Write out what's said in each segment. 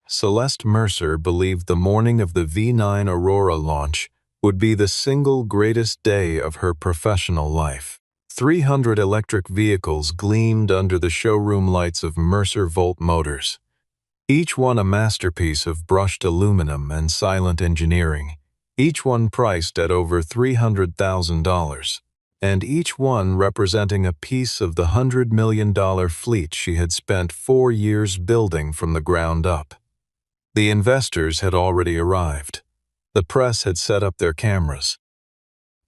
Celeste Mercer believed the morning of the V9 Aurora launch would be the single greatest day of her professional life. 300 electric vehicles gleamed under the showroom lights of Mercer Volt Motors, each one a masterpiece of brushed aluminum and silent engineering, each one priced at over $300,000, and each one representing a piece of the $100 million fleet she had spent 4 years building from the ground up. The investors had already arrived. The press had set up their cameras.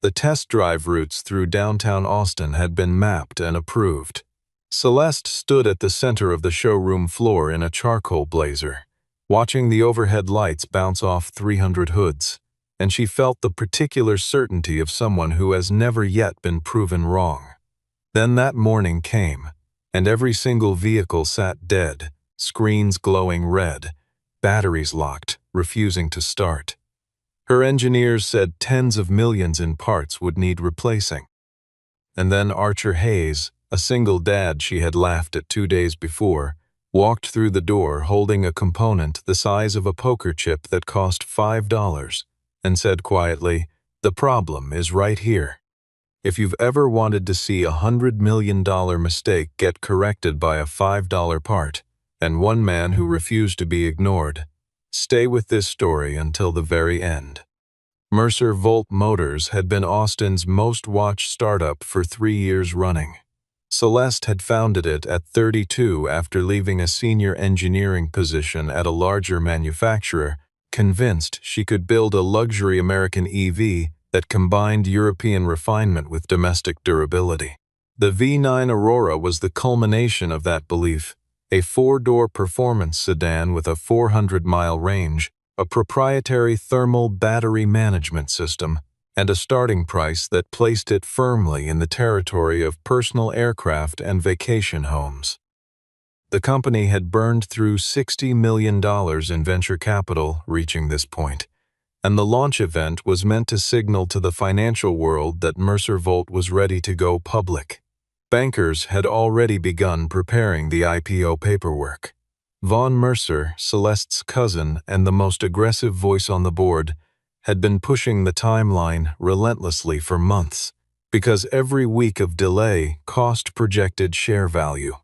The test drive routes through downtown Austin had been mapped and approved. Celeste stood at the center of the showroom floor in a charcoal blazer, watching the overhead lights bounce off 300 hoods, and she felt the particular certainty of someone who has never yet been proven wrong. Then that morning came, and every single vehicle sat dead, screens glowing red, batteries locked, refusing to start. Her engineers said tens of millions in parts would need replacing. And then Archer Hayes, a single dad she had laughed at 2 days before, walked through the door holding a component the size of a poker chip that cost $5 and said quietly, "The problem is right here. If you've ever wanted to see a $100 million mistake get corrected by a $5 part, and one man who refused to be ignored, stay with this story until the very end." Mercer Volt Motors had been Austin's most-watched startup for 3 years running. Celeste had founded it at 32 after leaving a senior engineering position at a larger manufacturer, convinced she could build a luxury American EV that combined European refinement with domestic durability. The V9 Aurora was the culmination of that belief, a 4-door performance sedan with a 400-mile range, a proprietary thermal battery management system, and a starting price that placed it firmly in the territory of personal aircraft and vacation homes. The company had burned through $60 million in venture capital reaching this point, and the launch event was meant to signal to the financial world that Mercer Volt was ready to go public. Bankers had already begun preparing the IPO paperwork. Vaughn Mercer, Celeste's cousin and the most aggressive voice on the board, had been pushing the timeline relentlessly for months, because every week of delay cost projected share value.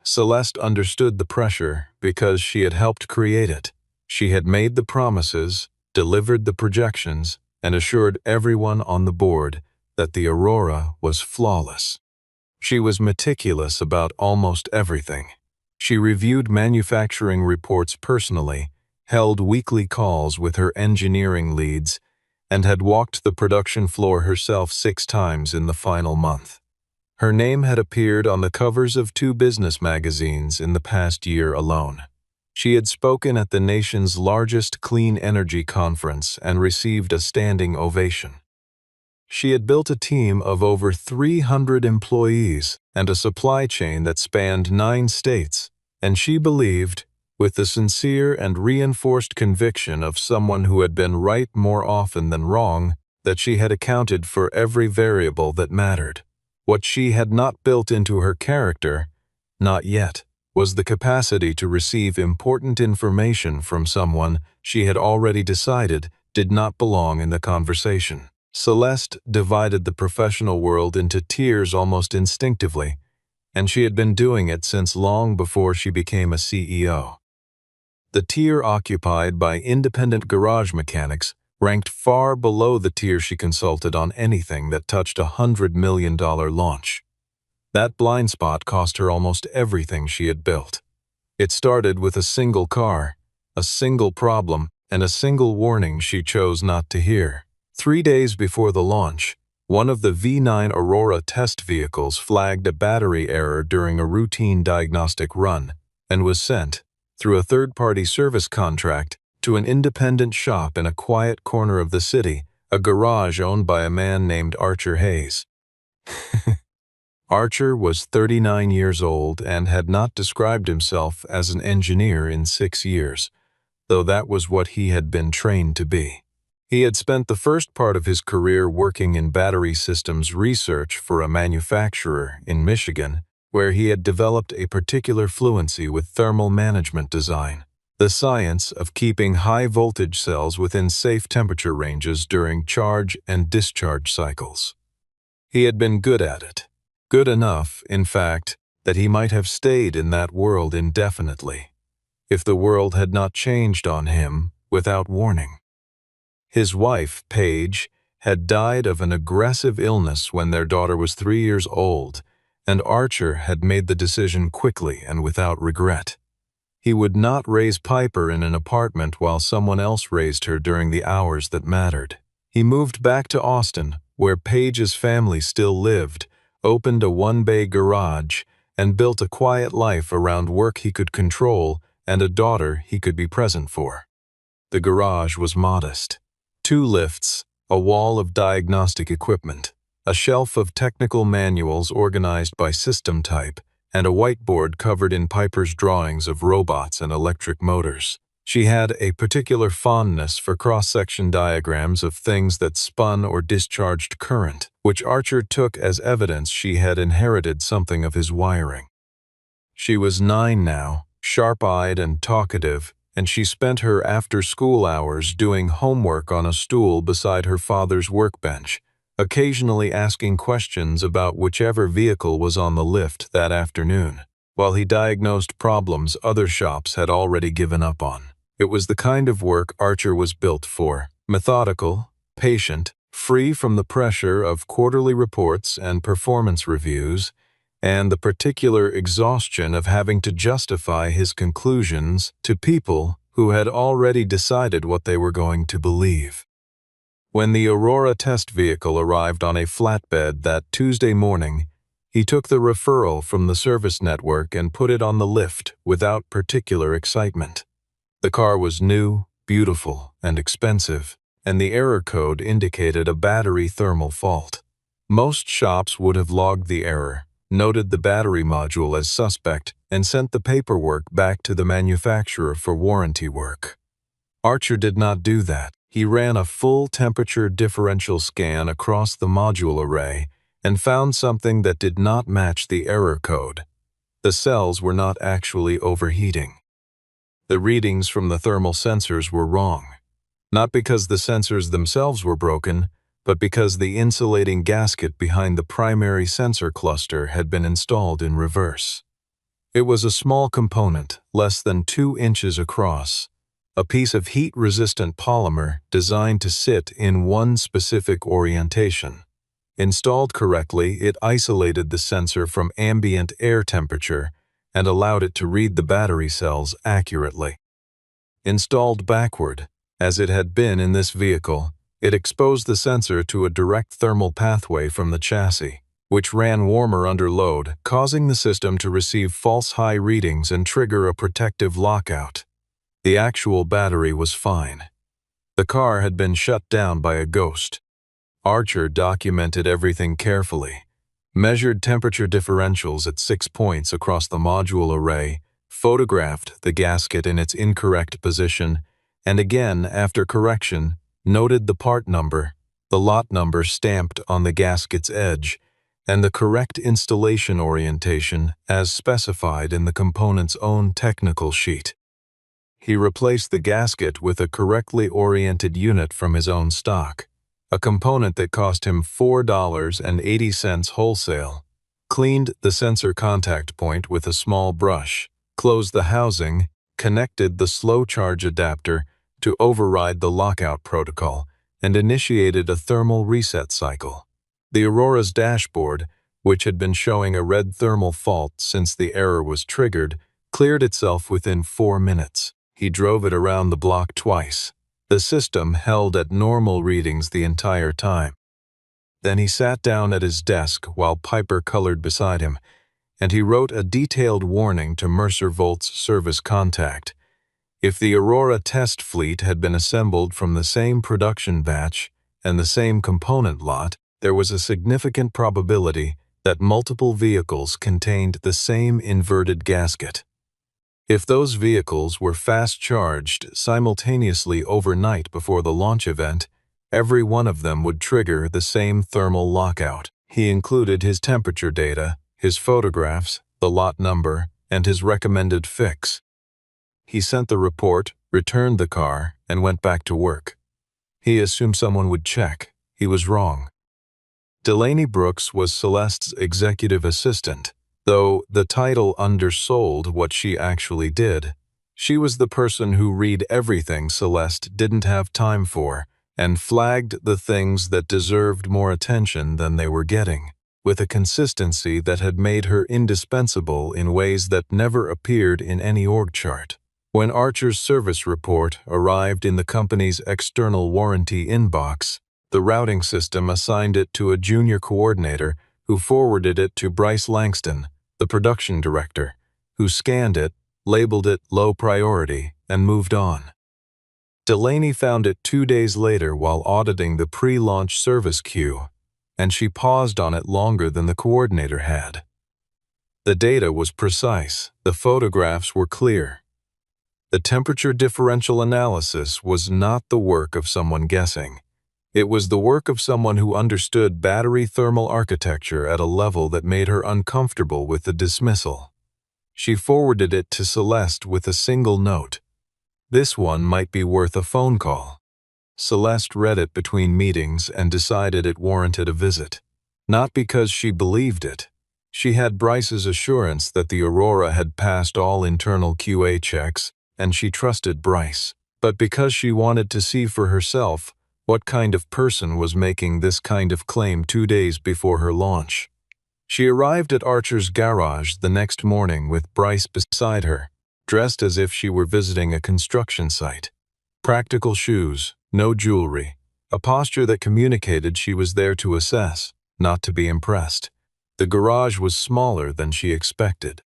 Celeste understood the pressure because she had helped create it. She had made the promises, delivered the projections, and assured everyone on the board that the Aurora was flawless. She was meticulous about almost everything. She reviewed manufacturing reports personally, held weekly calls with her engineering leads, and had walked the production floor herself 6 times in the final month. Her name had appeared on the covers of 2 business magazines in the past year alone. She had spoken at the nation's largest clean energy conference and received a standing ovation. She had built a team of over 300 employees and a supply chain that spanned 9 states, and she believed, with the sincere and reinforced conviction of someone who had been right more often than wrong, that she had accounted for every variable that mattered. What she had not built into her character, not yet, was the capacity to receive important information from someone she had already decided did not belong in the conversation. Celeste divided the professional world into tiers almost instinctively, and she had been doing it since long before she became a CEO. The tier occupied by independent garage mechanics ranked far below the tier she consulted on anything that touched a $100 million launch. That blind spot cost her almost everything she had built. It started with a single car, a single problem, and a single warning she chose not to hear. 3 days before the launch, one of the V9 Aurora test vehicles flagged a battery error during a routine diagnostic run and was sent, through a third-party service contract, to an independent shop in a quiet corner of the city, a garage owned by a man named Archer Hayes. Archer was 39 years old and had not described himself as an engineer in 6 years, though that was what he had been trained to be. He had spent the first part of his career working in battery systems research for a manufacturer in Michigan, where he had developed a particular fluency with thermal management design. the science of keeping high-voltage cells within safe temperature ranges during charge and discharge cycles. He had been good at it. Good enough, in fact, that he might have stayed in that world indefinitely, if the world had not changed on him without warning. His wife, Paige, had died of an aggressive illness when their daughter was 3 years old, and Archer had made the decision quickly and without regret. He would not raise Piper in an apartment while someone else raised her during the hours that mattered. He moved back to Austin, where Paige's family still lived, opened a one-bay garage, and built a quiet life around work he could control and a daughter he could be present for. The garage was modest. 2 lifts, a wall of diagnostic equipment, a shelf of technical manuals organized by system type, and a whiteboard covered in Piper's drawings of robots and electric motors. She had a particular fondness for cross-section diagrams of things that spun or discharged current, which Archer took as evidence she had inherited something of his wiring. She was 9 now, sharp-eyed and talkative, and she spent her after-school hours doing homework on a stool beside her father's workbench, occasionally asking questions about whichever vehicle was on the lift that afternoon, while he diagnosed problems other shops had already given up on. It was the kind of work Archer was built for: methodical, patient, free from the pressure of quarterly reports and performance reviews, and the particular exhaustion of having to justify his conclusions to people who had already decided what they were going to believe. When the Aurora test vehicle arrived on a flatbed that Tuesday morning, he took the referral from the service network and put it on the lift without particular excitement. The car was new, beautiful, and expensive, and the error code indicated a battery thermal fault. Most shops would have logged the error, noted the battery module as suspect, and sent the paperwork back to the manufacturer for warranty work. Archer did not do that. He ran a full temperature differential scan across the module array and found something that did not match the error code. The cells were not actually overheating. The readings from the thermal sensors were wrong, not because the sensors themselves were broken, but because the insulating gasket behind the primary sensor cluster had been installed in reverse. It was a small component, less than 2 inches across, a piece of heat-resistant polymer designed to sit in one specific orientation. Installed correctly, it isolated the sensor from ambient air temperature and allowed it to read the battery cells accurately. Installed backward, as it had been in this vehicle, it exposed the sensor to a direct thermal pathway from the chassis, which ran warmer under load, causing the system to receive false high readings and trigger a protective lockout. The actual battery was fine. The car had been shut down by a ghost. Archer documented everything carefully, measured temperature differentials at 6 points across the module array, photographed the gasket in its incorrect position, and again, after correction, noted the part number, the lot number stamped on the gasket's edge, and the correct installation orientation as specified in the component's own technical sheet. He replaced the gasket with a correctly oriented unit from his own stock, a component that cost him $4.80 wholesale, cleaned the sensor contact point with a small brush, closed the housing, connected the slow charge adapter to override the lockout protocol, and initiated a thermal reset cycle. The Aurora's dashboard, which had been showing a red thermal fault since the error was triggered, cleared itself within 4 minutes. He drove it around the block twice. The system held at normal readings the entire time. Then he sat down at his desk while Piper colored beside him, and he wrote a detailed warning to Mercer Volt's service contact. If the Aurora test fleet had been assembled from the same production batch and the same component lot, there was a significant probability that multiple vehicles contained the same inverted gasket. If those vehicles were fast-charged simultaneously overnight before the launch event, every one of them would trigger the same thermal lockout. He included his temperature data, his photographs, the lot number, and his recommended fix. He sent the report, returned the car, and went back to work. He assumed someone would check. He was wrong. Delaney Brooks was Celeste's executive assistant, though the title undersold what she actually did. She was the person who read everything Celeste didn't have time for and flagged the things that deserved more attention than they were getting, with a consistency that had made her indispensable in ways that never appeared in any org chart. When Archer's service report arrived in the company's external warranty inbox, the routing system assigned it to a junior coordinator who forwarded it to Bryce Langston, the production director, who scanned it, labeled it low priority, and moved on. Delaney found it 2 days later while auditing the pre-launch service queue, and she paused on it longer than the coordinator had. The data was precise, the photographs were clear. The temperature differential analysis was not the work of someone guessing. It was the work of someone who understood battery thermal architecture at a level that made her uncomfortable with the dismissal. She forwarded it to Celeste with a single note. This one might be worth a phone call. Celeste read it between meetings and decided it warranted a visit. Not because she believed it. She had Bryce's assurance that the Aurora had passed all internal QA checks, and she trusted Bryce, but because she wanted to see for herself what kind of person was making this kind of claim 2 days before her launch. She arrived at Archer's garage the next morning with Bryce beside her, dressed as if she were visiting a construction site. Practical shoes, no jewelry, a posture that communicated she was there to assess, not to be impressed. The garage was smaller than she expected.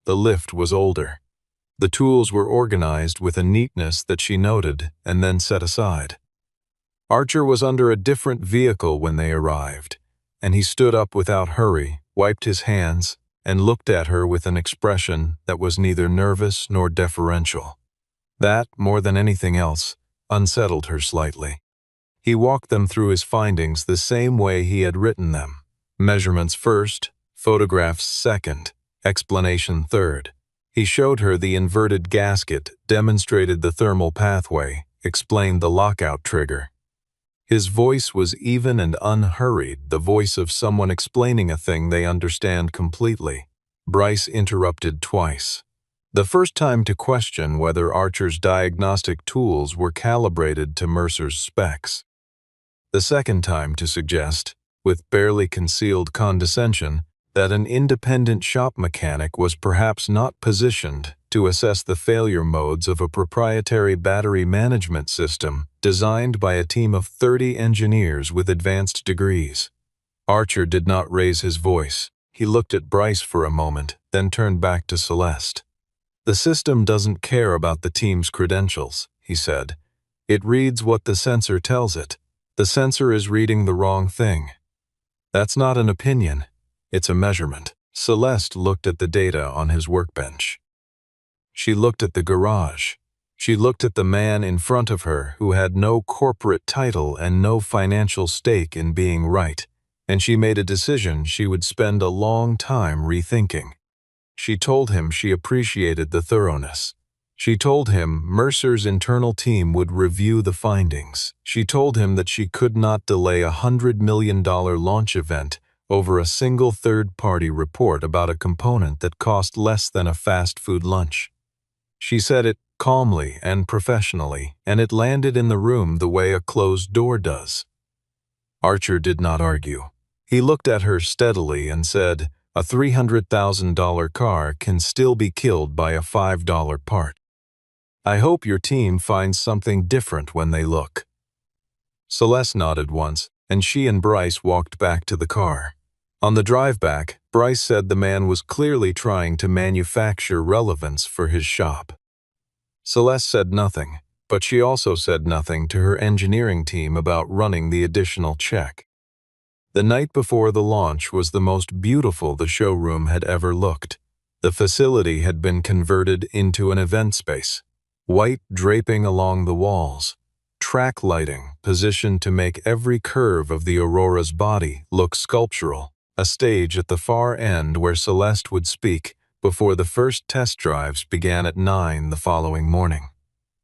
The lift was older. The tools were organized with a neatness that she noted and then set aside. Archer was under a different vehicle when they arrived, and he stood up without hurry, wiped his hands, and looked at her with an expression that was neither nervous nor deferential. That, more than anything else, unsettled her slightly. He walked them through his findings the same way he had written them. Measurements first, photographs second, explanation third. He showed her the inverted gasket, demonstrated the thermal pathway, explained the lockout trigger. His voice was even and unhurried, the voice of someone explaining a thing they understand completely. Bryce interrupted twice. The first time to question whether Archer's diagnostic tools were calibrated to Mercer's specs. The second time to suggest, with barely concealed condescension, that an independent shop mechanic was perhaps not positioned to assess the failure modes of a proprietary battery management system designed by a team of 30 engineers with advanced degrees. Archer did not raise his voice. He looked at Bryce for a moment, then turned back to Celeste. "The system doesn't care about the team's credentials," he said. "It reads what the sensor tells it. The sensor is reading the wrong thing. That's not an opinion. It's a measurement." Celeste looked at the data on his workbench. She looked at the garage. She looked at the man in front of her who had no corporate title and no financial stake in being right, and she made a decision she would spend a long time rethinking. She told him she appreciated the thoroughness. She told him Mercer's internal team would review the findings. She told him that she could not delay a $100 million launch event over a single third-party report about a component that cost less than a fast food lunch. She said it calmly and professionally, and it landed in the room the way a closed door does. Archer did not argue. He looked at her steadily and said, "A $300,000 car can still be killed by a $5 part. I hope your team finds something different when they look." Celeste nodded once, and she and Bryce walked back to the car. On the drive back, Bryce said the man was clearly trying to manufacture relevance for his shop. Celeste said nothing, but she also said nothing to her engineering team about running the additional check. The night before the launch was the most beautiful the showroom had ever looked. The facility had been converted into an event space, white draping along the walls, track lighting positioned to make every curve of the Aurora's body look sculptural, a stage at the far end where Celeste would speak, before the first test drives began at 9 the following morning.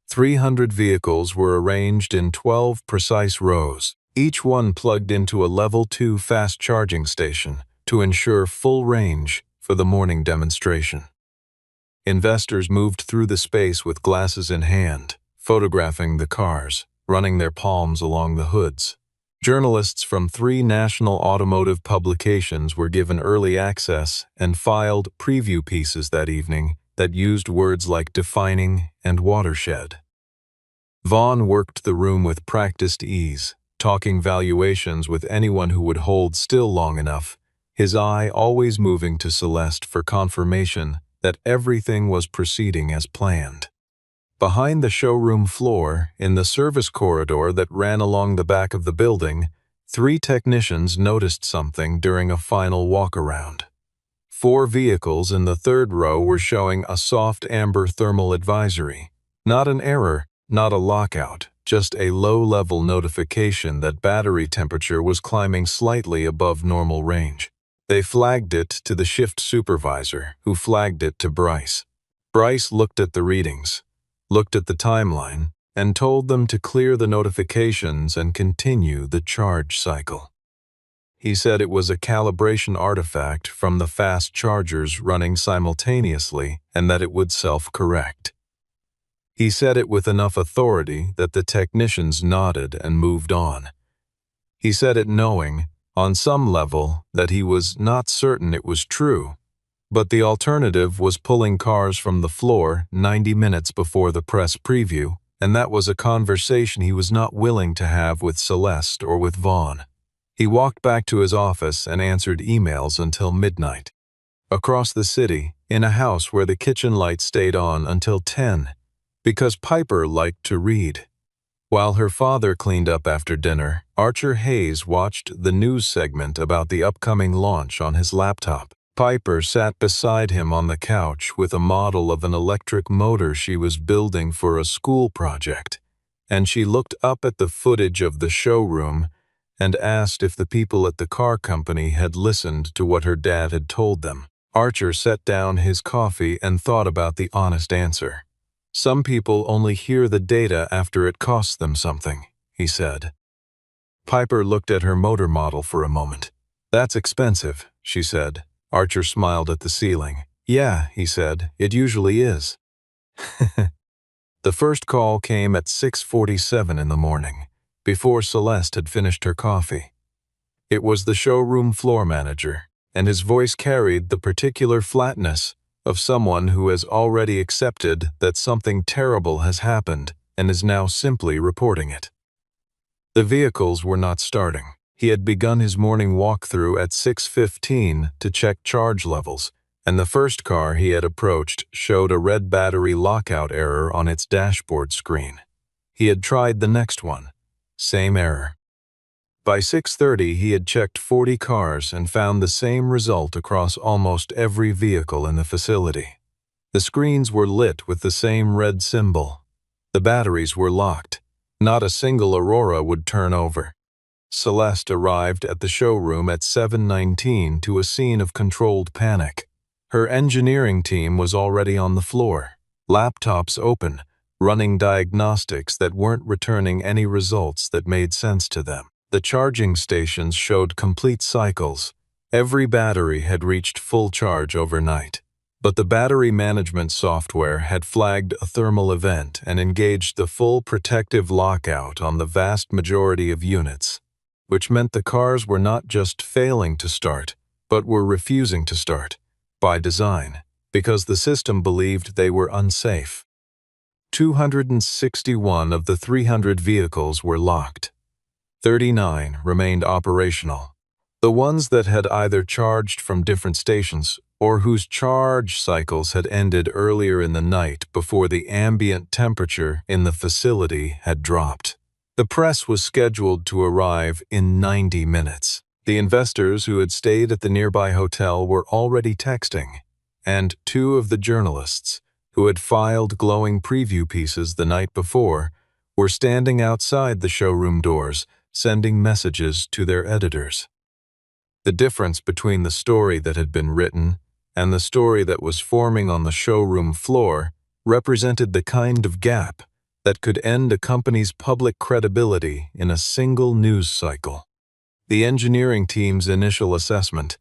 300 vehicles were arranged in 12 precise rows, each one plugged into a Level 2 fast charging station to ensure full range for the morning demonstration. Investors moved through the space with glasses in hand, photographing the cars, running their palms along the hoods. Journalists from 3 national automotive publications were given early access and filed preview pieces that evening that used words like defining and watershed. Vaughn worked the room with practiced ease, talking valuations with anyone who would hold still long enough, his eye always moving to Celeste for confirmation that everything was proceeding as planned. Behind the showroom floor, in the service corridor that ran along the back of the building, 3 technicians noticed something during a final walk-around. 4 vehicles in the 3rd row were showing a soft amber thermal advisory. Not an error, not a lockout, just a low-level notification that battery temperature was climbing slightly above normal range. They flagged it to the shift supervisor, who flagged it to Bryce. Bryce looked at the readings, looked at the timeline, and told them to clear the notifications and continue the charge cycle. He said it was a calibration artifact from the fast chargers running simultaneously and that it would self-correct. He said it with enough authority that the technicians nodded and moved on. He said it knowing, on some level, that he was not certain it was true, but the alternative was pulling cars from the floor 90 minutes before the press preview, and that was a conversation he was not willing to have with Celeste or with Vaughn. He walked back to his office and answered emails until midnight. Across the city, in a house where the kitchen light stayed on until 10, because Piper liked to read. While her father cleaned up after dinner, Archer Hayes watched the news segment about the upcoming launch on his laptop. Piper sat beside him on the couch with a model of an electric motor she was building for a school project, and she looked up at the footage of the showroom and asked if the people at the car company had listened to what her dad had told them. Archer set down his coffee and thought about the honest answer. Some people only hear the data after it costs them something, he said. Piper looked at her motor model for a moment. That's expensive, she said. Archer smiled at the ceiling. Yeah, he said, it usually is. The first call came at 6:47 in the morning, before Celeste had finished her coffee. It was the showroom floor manager, and his voice carried the particular flatness of someone who has already accepted that something terrible has happened and is now simply reporting it. The vehicles were not starting. He had begun his morning walkthrough at 6:15 to check charge levels, and the first car he had approached showed a red battery lockout error on its dashboard screen. He had tried the next one. Same error. By 6:30, he had checked 40 cars and found the same result across almost every vehicle in the facility. The screens were lit with the same red symbol. The batteries were locked. Not a single Aurora would turn over. Celeste arrived at the showroom at 7:19 to a scene of controlled panic. Her engineering team was already on the floor, laptops open, running diagnostics that weren't returning any results that made sense to them. The charging stations showed complete cycles. Every battery had reached full charge overnight. But the battery management software had flagged a thermal event and engaged the full protective lockout on the vast majority of units, which meant the cars were not just failing to start, but were refusing to start, by design, because the system believed they were unsafe. 261 of the 300 vehicles were locked. 39 remained operational. The ones that had either charged from different stations or whose charge cycles had ended earlier in the night before the ambient temperature in the facility had dropped. The press was scheduled to arrive in 90 minutes. The investors who had stayed at the nearby hotel were already texting, and 2 of the journalists, who had filed glowing preview pieces the night before, were standing outside the showroom doors, sending messages to their editors. The difference between the story that had been written and the story that was forming on the showroom floor represented the kind of gap that could end a company's public credibility in a single news cycle. The engineering team's initial assessment,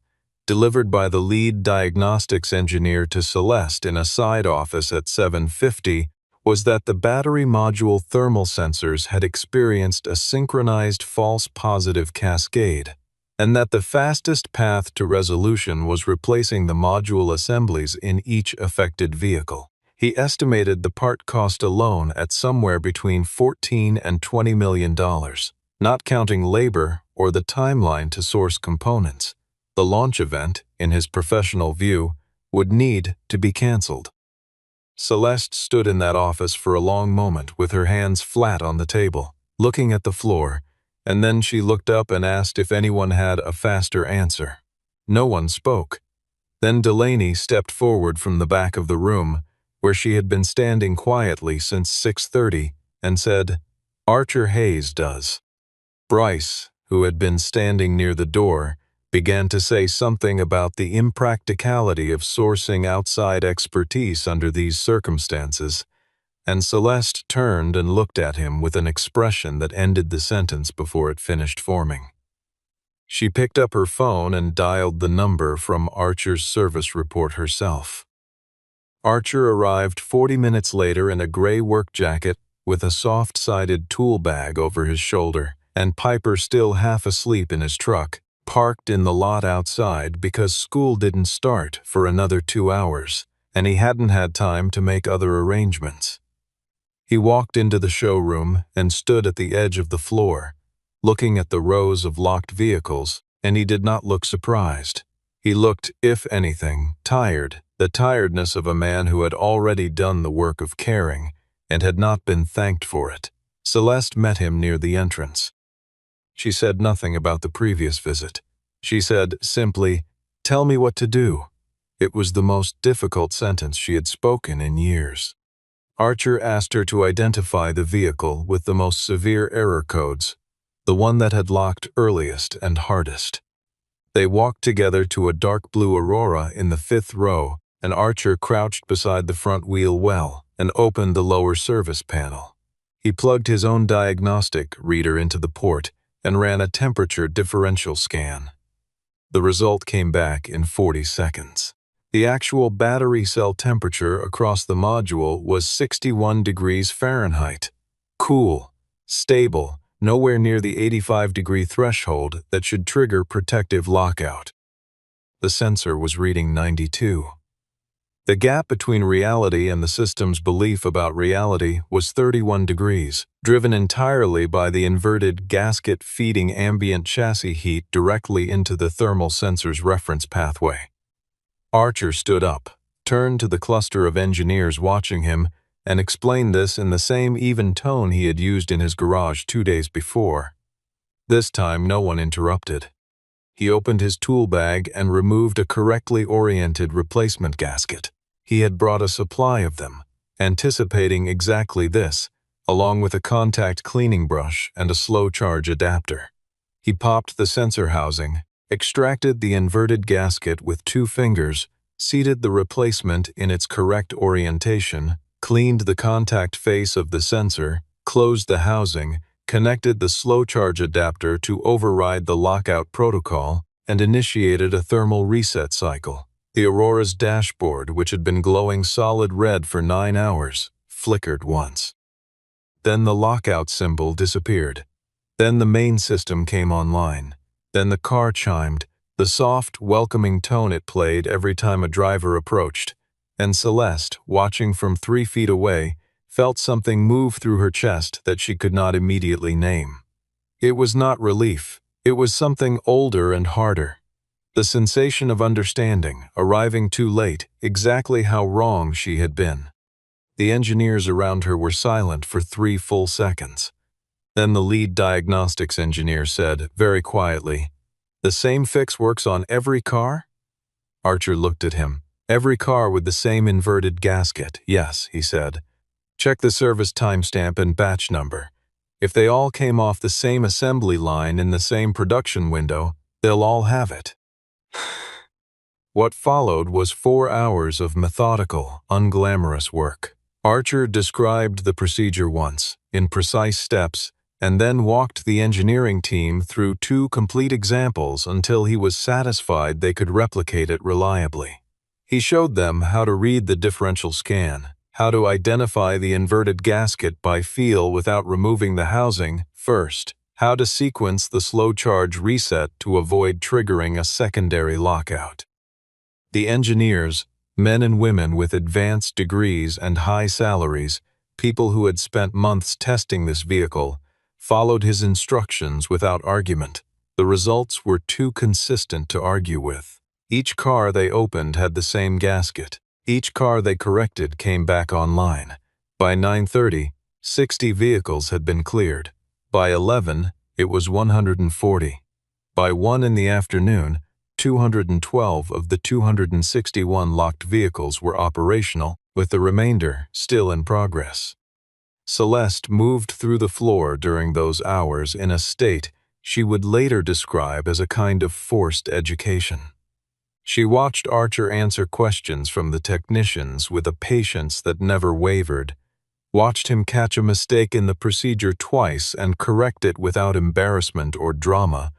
delivered by the lead diagnostics engineer to Celeste in a side office at 7:50, was that the battery module thermal sensors had experienced a synchronized false positive cascade, and that the fastest path to resolution was replacing the module assemblies in each affected vehicle. He estimated the part cost alone at somewhere between $14 and $20 million, not counting labor or the timeline to source components. The launch event, in his professional view, would need to be canceled. Celeste stood in that office for a long moment with her hands flat on the table, looking at the floor, and then she looked up and asked if anyone had a faster answer. No one spoke. Then Delaney stepped forward from the back of the room, where she had been standing quietly since 6:30, and said, "Archer Hayes does." Bryce, who had been standing near the door, began to say something about the impracticality of sourcing outside expertise under these circumstances, and Celeste turned and looked at him with an expression that ended the sentence before it finished forming. She picked up her phone and dialed the number from Archer's service report herself. Archer arrived 40 minutes later in a gray work jacket with a soft-sided tool bag over his shoulder, and Piper still half asleep in his truck, parked in the lot outside because school didn't start for another 2 hours, and he hadn't had time to make other arrangements. He walked into the showroom and stood at the edge of the floor, looking at the rows of locked vehicles, and he did not look surprised. He looked, if anything, tired, the tiredness of a man who had already done the work of caring and had not been thanked for it. Celeste met him near the entrance. She said nothing about the previous visit. She said simply, "Tell me what to do." It was the most difficult sentence she had spoken in years. Archer asked her to identify the vehicle with the most severe error codes, the one that had locked earliest and hardest. They walked together to a dark blue Aurora in the 5th row, and Archer crouched beside the front wheel well and opened the lower service panel. He plugged his own diagnostic reader into the port and ran a temperature differential scan. The result came back in 40 seconds. The actual battery cell temperature across the module was 61 degrees Fahrenheit. Cool, stable, nowhere near the 85-degree threshold that should trigger protective lockout. The sensor was reading 92. The gap between reality and the system's belief about reality was 31 degrees, driven entirely by the inverted gasket feeding ambient chassis heat directly into the thermal sensor's reference pathway. Archer stood up, turned to the cluster of engineers watching him, and explained this in the same even tone he had used in his garage 2 days before. This time no one interrupted. He opened his tool bag and removed a correctly oriented replacement gasket. He had brought a supply of them, anticipating exactly this, along with a contact cleaning brush and a slow charge adapter. He popped the sensor housing, extracted the inverted gasket with 2 fingers, seated the replacement in its correct orientation, cleaned the contact face of the sensor, closed the housing, connected the slow charge adapter to override the lockout protocol, and initiated a thermal reset cycle. The Aurora's dashboard, which had been glowing solid red for 9 hours, flickered once. Then the lockout symbol disappeared. Then the main system came online. Then the car chimed, the soft, welcoming tone it played every time a driver approached, and Celeste, watching from 3 feet away, felt something move through her chest that she could not immediately name. It was not relief. It was something older and harder. The sensation of understanding, arriving too late, exactly how wrong she had been. The engineers around her were silent for 3 full seconds. Then the lead diagnostics engineer said, very quietly, "The same fix works on every car?" Archer looked at him. "Every car with the same inverted gasket, yes," he said. "Check the service timestamp and batch number. If they all came off the same assembly line in the same production window, they'll all have it." What followed was 4 hours of methodical, unglamorous work. Archer described the procedure once, in precise steps, and then walked the engineering team through 2 complete examples until he was satisfied they could replicate it reliably. He showed them how to read the differential scan, how to identify the inverted gasket by feel without removing the housing first, how to sequence the slow charge reset to avoid triggering a secondary lockout. The engineers, men and women with advanced degrees and high salaries, people who had spent months testing this vehicle, followed his instructions without argument. The results were too consistent to argue with. Each car they opened had the same gasket. Each car they corrected came back online. By 9:30, 60 vehicles had been cleared. By 11, it was 140. By 1 in the afternoon, 212 of the 261 locked vehicles were operational, with the remainder still in progress. Celeste moved through the floor during those hours in a state she would later describe as a kind of forced education. She watched Archer answer questions from the technicians with a patience that never wavered, watched him catch a mistake in the procedure twice and correct it without embarrassment or drama,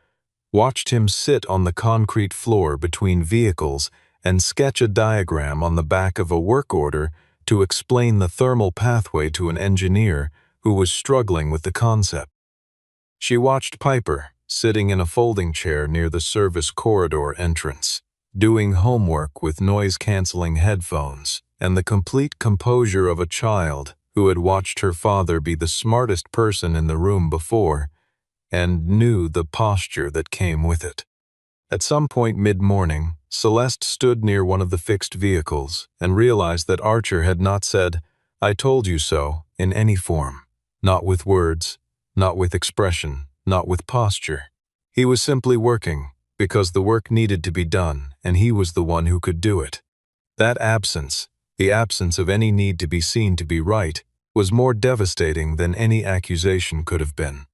watched him sit on the concrete floor between vehicles and sketch a diagram on the back of a work order to explain the thermal pathway to an engineer who was struggling with the concept. She watched Piper, sitting in a folding chair near the service corridor entrance, doing homework with noise-canceling headphones and the complete composure of a child who had watched her father be the smartest person in the room before and knew the posture that came with it. At some point mid-morning, Celeste stood near one of the fixed vehicles and realized that Archer had not said, "I told you so," in any form. Not with words, not with expression, not with posture. He was simply working, because the work needed to be done, and he was the one who could do it. That absence, the absence of any need to be seen to be right, was more devastating than any accusation could have been.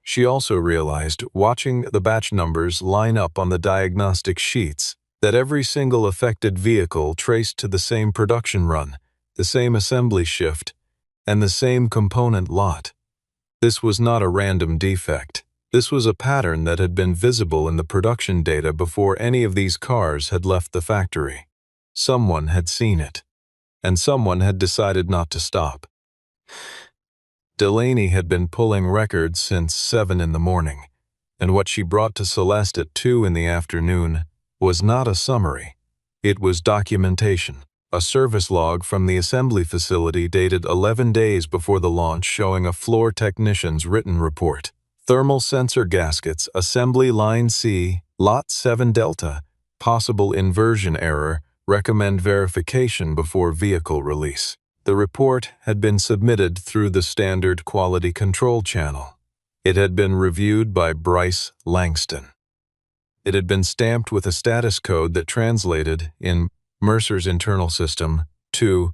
She also realized, watching the batch numbers line up on the diagnostic sheets, that every single affected vehicle traced to the same production run, the same assembly shift, and the same component lot. This was not a random defect. This was a pattern that had been visible in the production data before any of these cars had left the factory. Someone had seen it, and someone had decided not to stop. Delaney had been pulling records since 7 in the morning, and what she brought to Celeste at 2 in the afternoon was not a summary. It was documentation, a service log from the assembly facility dated 11 days before the launch showing a floor technician's written report. Thermal sensor gaskets, assembly line C, lot 7 Delta, possible inversion error, recommend verification before vehicle release. The report had been submitted through the standard quality control channel. It had been reviewed by Bryce Langston. It had been stamped with a status code that translated, in Mercer's internal system, to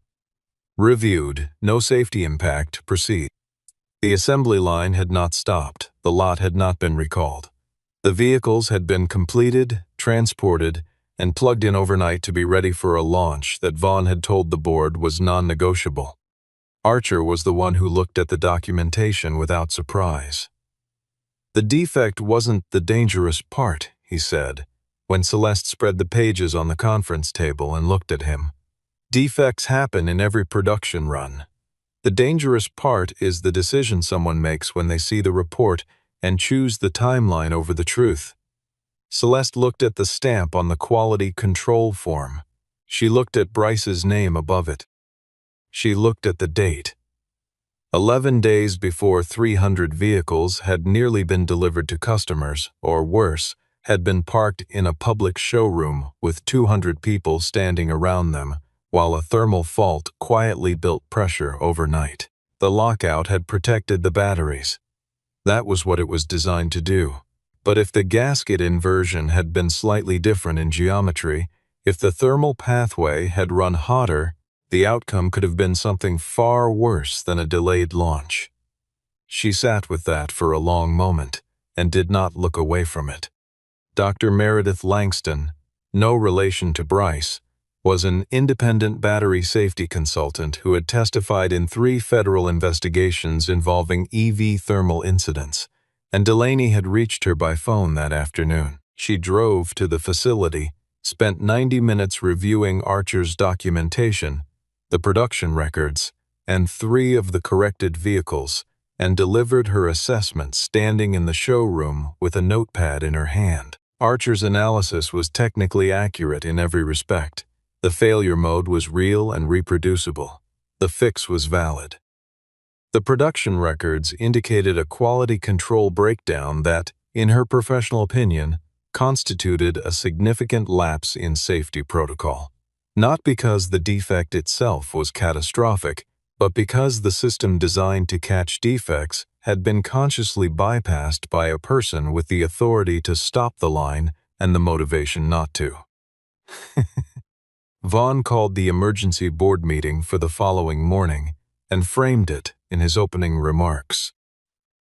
"Reviewed, no safety impact, proceed." The assembly line had not stopped. The lot had not been recalled. The vehicles had been completed, transported, and plugged in overnight to be ready for a launch that Vaughn had told the board was non-negotiable. Archer was the one who looked at the documentation without surprise. "The defect wasn't the dangerous part," he said, when Celeste spread the pages on the conference table and looked at him. "Defects happen in every production run. The dangerous part is the decision someone makes when they see the report and choose the timeline over the truth." Celeste looked at the stamp on the quality control form. She looked at Bryce's name above it. She looked at the date. 11 days before 300 vehicles had nearly been delivered to customers, or worse, had been parked in a public showroom with 200 people standing around them, while a thermal fault quietly built pressure overnight. The lockout had protected the batteries. That was what it was designed to do. But if the gasket inversion had been slightly different in geometry, if the thermal pathway had run hotter, the outcome could have been something far worse than a delayed launch. She sat with that for a long moment and did not look away from it. Dr. Meredith Langston, no relation to Bryce, was an independent battery safety consultant who had testified in 3 federal investigations involving EV thermal incidents, and Delaney had reached her by phone that afternoon. She drove to the facility, spent 90 minutes reviewing Archer's documentation, the production records, and 3 of the corrected vehicles, and delivered her assessment standing in the showroom with a notepad in her hand. Archer's analysis was technically accurate in every respect. The failure mode was real and reproducible. The fix was valid. The production records indicated a quality control breakdown that, in her professional opinion, constituted a significant lapse in safety protocol. Not because the defect itself was catastrophic, but because the system designed to catch defects had been consciously bypassed by a person with the authority to stop the line and the motivation not to. Vaughn called the emergency board meeting for the following morning and framed it in his opening remarks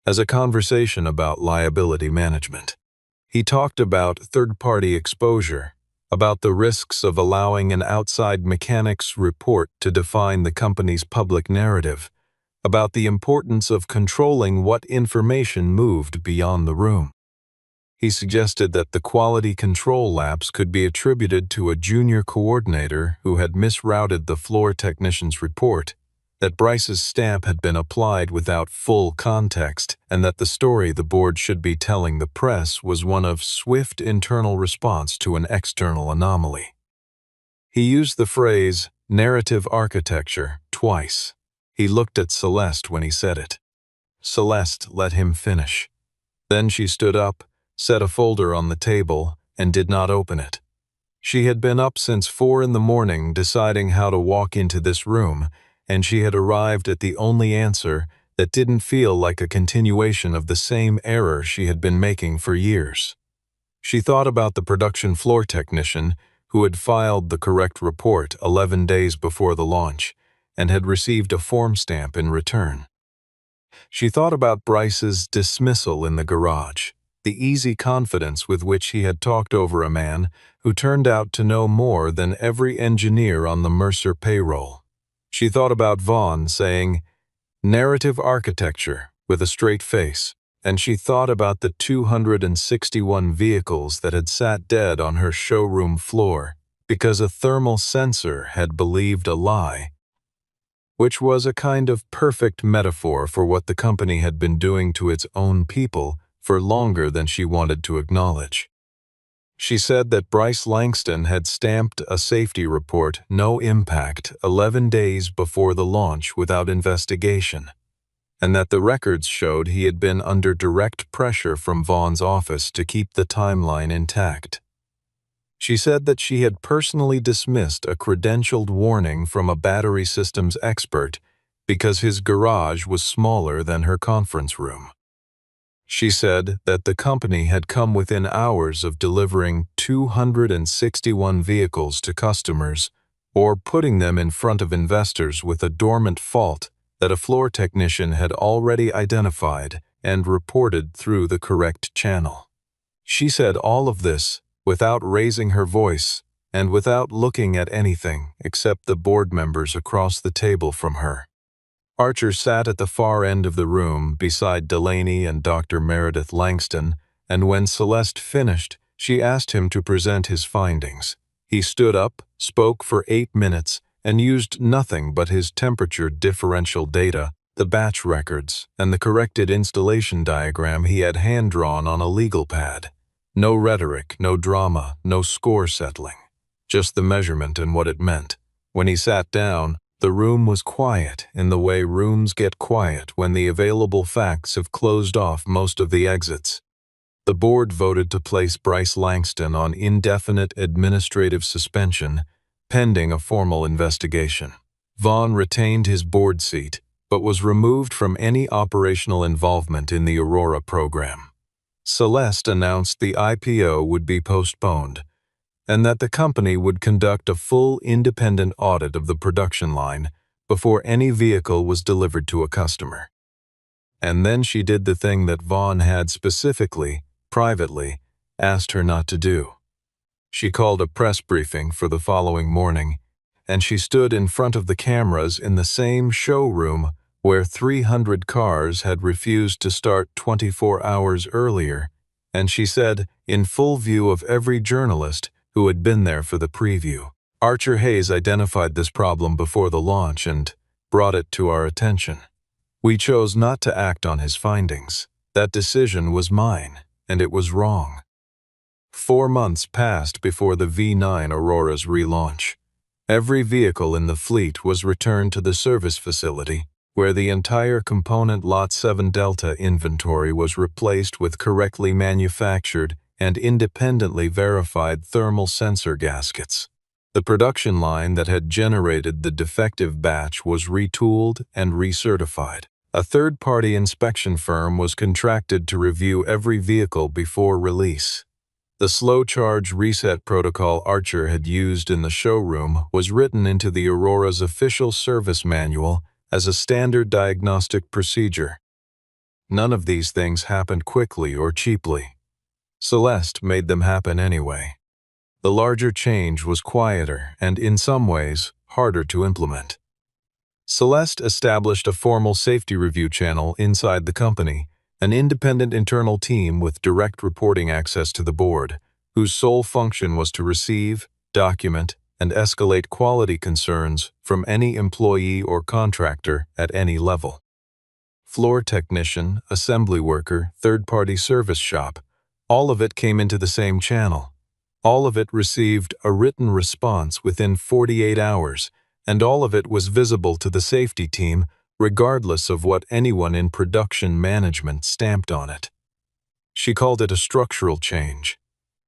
as a conversation about liability management. He talked about third-party exposure, about the risks of allowing an outside mechanic's report to define the company's public narrative, about the importance of controlling what information moved beyond the room. He suggested that the quality control lapse could be attributed to a junior coordinator who had misrouted the floor technician's report, that Bryce's stamp had been applied without full context, and that the story the board should be telling the press was one of swift internal response to an external anomaly. He used the phrase narrative architecture twice. He looked at Celeste when he said it. Celeste let him finish. Then she stood up, set a folder on the table, and did not open it. She had been up since 4 in the morning deciding how to walk into this room, and she had arrived at the only answer that didn't feel like a continuation of the same error she had been making for years. She thought about the production floor technician who had filed the correct report 11 days before the launch and had received a form stamp in return. She thought about Bryce's dismissal in the garage, the easy confidence with which he had talked over a man who turned out to know more than every engineer on the Mercer payroll. She thought about Vaughn saying, narrative architecture, with a straight face, and she thought about the 261 vehicles that had sat dead on her showroom floor because a thermal sensor had believed a lie, which was a kind of perfect metaphor for what the company had been doing to its own people for longer than she wanted to acknowledge. She said that Bryce Langston had stamped a safety report, no impact, 11 days before the launch without investigation, and that the records showed he had been under direct pressure from Vaughn's office to keep the timeline intact. She said that she had personally dismissed a credentialed warning from a battery systems expert because his garage was smaller than her conference room. She said that the company had come within hours of delivering 261 vehicles to customers or putting them in front of investors with a dormant fault that a floor technician had already identified and reported through the correct channel. She said all of this without raising her voice and without looking at anything except the board members across the table from her. Archer sat at the far end of the room beside Delaney and Dr. Meredith Langston, and when Celeste finished, she asked him to present his findings. He stood up, spoke for 8 minutes, and used nothing but his temperature differential data, the batch records, and the corrected installation diagram he had hand-drawn on a legal pad. No rhetoric, no drama, no score settling. Just the measurement and what it meant. When he sat down, the room was quiet in the way rooms get quiet when the available facts have closed off most of the exits. The board voted to place Bryce Langston on indefinite administrative suspension, pending a formal investigation. Vaughn retained his board seat, but was removed from any operational involvement in the Aurora program. Celeste announced the IPO would be postponed, and that the company would conduct a full independent audit of the production line before any vehicle was delivered to a customer. And then she did the thing that Vaughn had specifically, privately, asked her not to do. She called a press briefing for the following morning, and she stood in front of the cameras in the same showroom where 300 cars had refused to start 24 hours earlier, and she said, in full view of every journalist who had been there for the preview. Archer Hayes identified this problem before the launch and brought it to our attention. We chose not to act on his findings. That decision was mine, and it was wrong. 4 months passed before the V9 Aurora's relaunch. Every vehicle in the fleet was returned to the service facility, where the entire component Lot 7 Delta inventory was replaced with correctly manufactured and independently verified thermal sensor gaskets. The production line that had generated the defective batch was retooled and recertified. A third-party inspection firm was contracted to review every vehicle before release. The slow charge reset protocol Archer had used in the showroom was written into the Aurora's official service manual as a standard diagnostic procedure. None of these things happened quickly or cheaply. Celeste made them happen anyway. The larger change was quieter and, in some ways, harder to implement. Celeste established a formal safety review channel inside the company, an independent internal team with direct reporting access to the board, whose sole function was to receive, document, and escalate quality concerns from any employee or contractor at any level. Floor technician, assembly worker, third-party service shop, all of it came into the same channel. All of it received a written response within 48 hours, and all of it was visible to the safety team regardless of what anyone in production management stamped on it. She called it a structural change.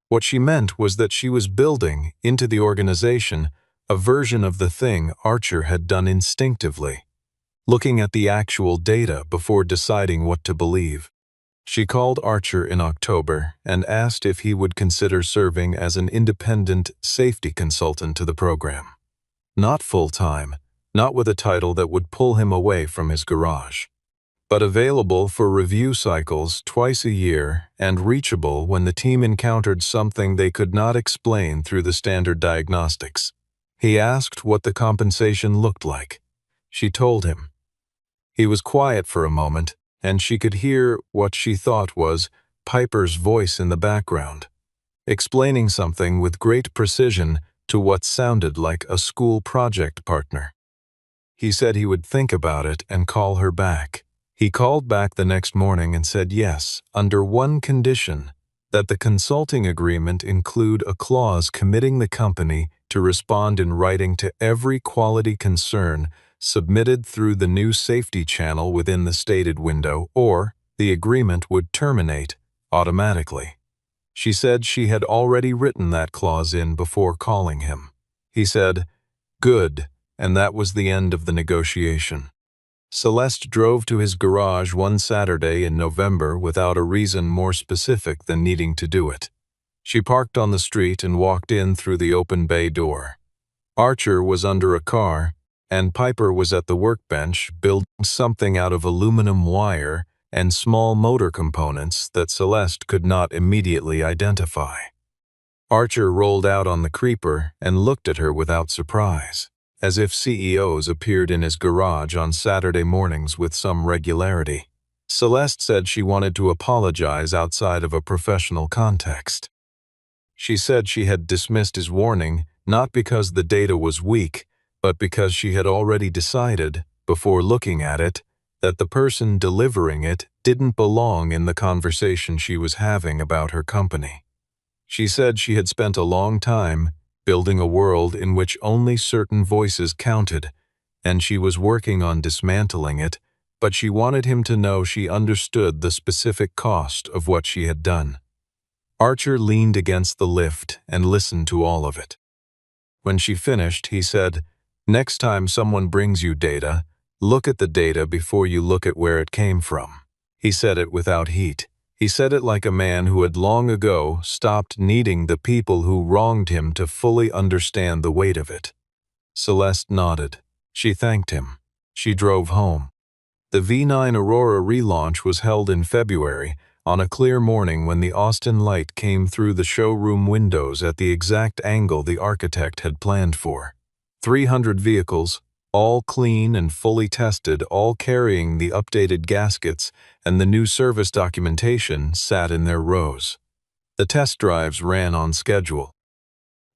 What she meant was that she was building into the organization a version of the thing Archer had done instinctively, looking at the actual data before deciding what to believe. She called Archer in October and asked if he would consider serving as an independent safety consultant to the program. Not full-time, not with a title that would pull him away from his garage, but available for review cycles twice a year and reachable when the team encountered something they could not explain through the standard diagnostics. He asked what the compensation looked like. She told him. He was quiet for a moment, and she could hear what she thought was Piper's voice in the background, explaining something with great precision to what sounded like a school project partner. He said he would think about it and call her back. He called back the next morning and said yes, under one condition, that the consulting agreement include a clause committing the company to respond in writing to every quality concern submitted through the new safety channel within the stated window, or the agreement would terminate automatically. She said she had already written that clause in before calling him. He said, "Good," and that was the end of the negotiation. Celeste drove to his garage one Saturday in November without a reason more specific than needing to do it. She parked on the street and walked in through the open bay door. Archer was under a car, and Piper was at the workbench building something out of aluminum wire and small motor components that Celeste could not immediately identify. Archer rolled out on the creeper and looked at her without surprise, as if CEOs appeared in his garage on Saturday mornings with some regularity. Celeste said she wanted to apologize outside of a professional context. She said she had dismissed his warning not because the data was weak, but because she had already decided, before looking at it, that the person delivering it didn't belong in the conversation she was having about her company. She said she had spent a long time building a world in which only certain voices counted, and she was working on dismantling it, but she wanted him to know she understood the specific cost of what she had done. Archer leaned against the lift and listened to all of it. When she finished, he said, "Next time someone brings you data, look at the data before you look at where it came from." He said it without heat. He said it like a man who had long ago stopped needing the people who wronged him to fully understand the weight of it. Celeste nodded. She thanked him. She drove home. The V9 Aurora relaunch was held in February, on a clear morning when the Austin light came through the showroom windows at the exact angle the architect had planned for. 300 vehicles, all clean and fully tested, all carrying the updated gaskets and the new service documentation, sat in their rows. The test drives ran on schedule.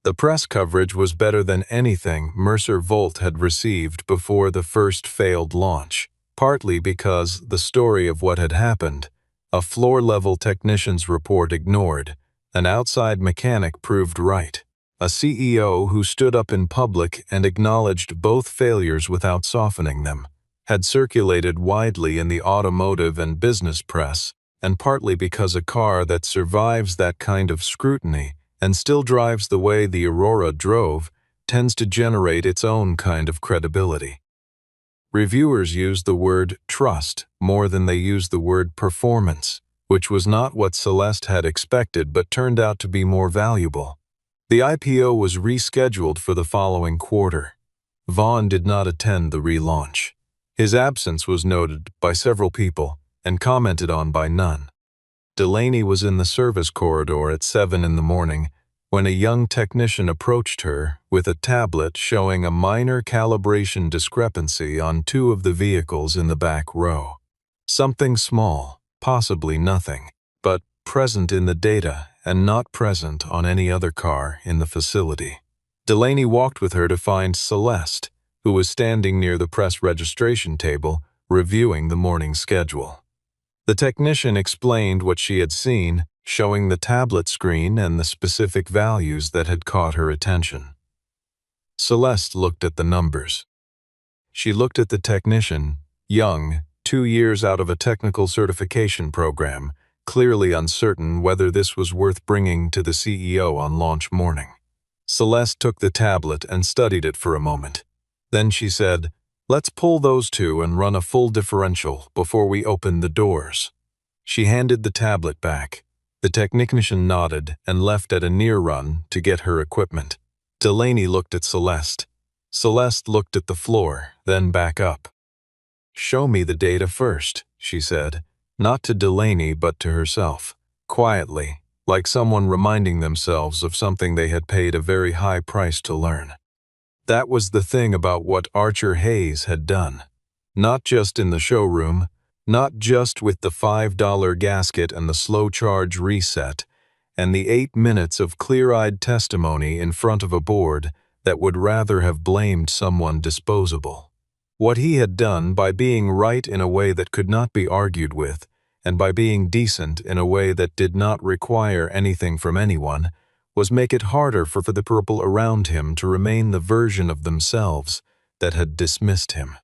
The press coverage was better than anything Mercer Volt had received before the first failed launch, partly because the story of what had happened, a floor-level technician's report ignored, an outside mechanic proved right. A CEO who stood up in public and acknowledged both failures without softening them, had circulated widely in the automotive and business press, and partly because a car that survives that kind of scrutiny and still drives the way the Aurora drove tends to generate its own kind of credibility. Reviewers used the word trust more than they used the word performance, which was not what Celeste had expected but turned out to be more valuable. The IPO was rescheduled for the following quarter. Vaughn did not attend the relaunch. His absence was noted by several people and commented on by none. Delaney was in the service corridor at 7 in the morning when a young technician approached her with a tablet showing a minor calibration discrepancy on 2 of the vehicles in the back row. Something small, possibly nothing, but present in the data and not present on any other car in the facility. Delaney walked with her to find Celeste, who was standing near the press registration table, reviewing the morning schedule. The technician explained what she had seen, showing the tablet screen and the specific values that had caught her attention. Celeste looked at the numbers. She looked at the technician, young, 2 years out of a technical certification program, clearly uncertain whether this was worth bringing to the CEO on launch morning. Celeste took the tablet and studied it for a moment. Then she said, "Let's pull those 2 and run a full differential before we open the doors." She handed the tablet back. The technician nodded and left at a near run to get her equipment. Delaney looked at Celeste. Celeste looked at the floor, then back up. "Show me the data first," she said, not to Delaney but to herself, quietly, like someone reminding themselves of something they had paid a very high price to learn. That was the thing about what Archer Hayes had done. Not just in the showroom, not just with the $5 gasket and the slow charge reset, and the 8 minutes of clear-eyed testimony in front of a board that would rather have blamed someone disposable. What he had done by being right in a way that could not be argued with, and by being decent in a way that did not require anything from anyone, was make it harder for the people around him to remain the version of themselves that had dismissed him.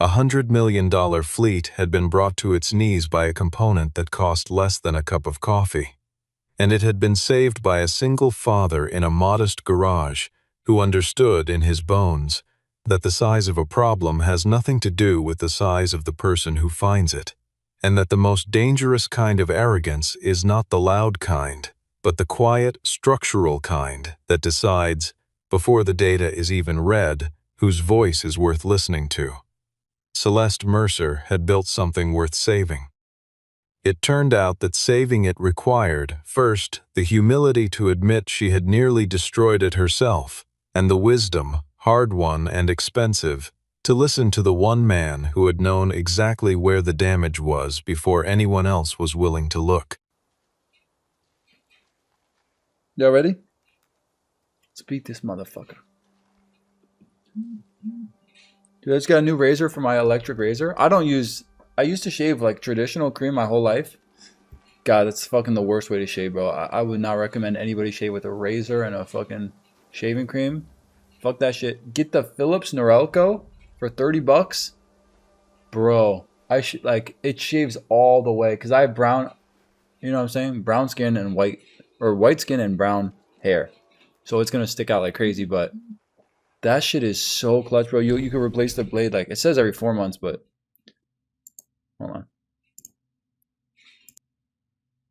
$100 million fleet had been brought to its knees by a component that cost less than a cup of coffee, and it had been saved by a single father in a modest garage who understood in his bones that the size of a problem has nothing to do with the size of the person who finds it, and that the most dangerous kind of arrogance is not the loud kind, but the quiet, structural kind that decides, before the data is even read, whose voice is worth listening to. Celeste Mercer had built something worth saving. It turned out that saving it required, first, the humility to admit she had nearly destroyed it herself, and the wisdom, hard-won and expensive, to listen to the one man who had known exactly where the damage was before anyone else was willing to look. Y'all ready? Let's beat this motherfucker. Dude, I just got a new razor for my electric razor. I used to shave like traditional cream my whole life. God, that's fucking the worst way to shave, bro. I would not recommend anybody shave with a razor and a fucking shaving cream. Fuck that shit. Get the Philips Norelco for $30. Bro, it shaves all the way because I have brown, you know what I'm saying? Brown skin and white skin and brown hair. So it's going to stick out like crazy, but that shit is so clutch, bro. You can replace the blade, like, it says every 4 months, but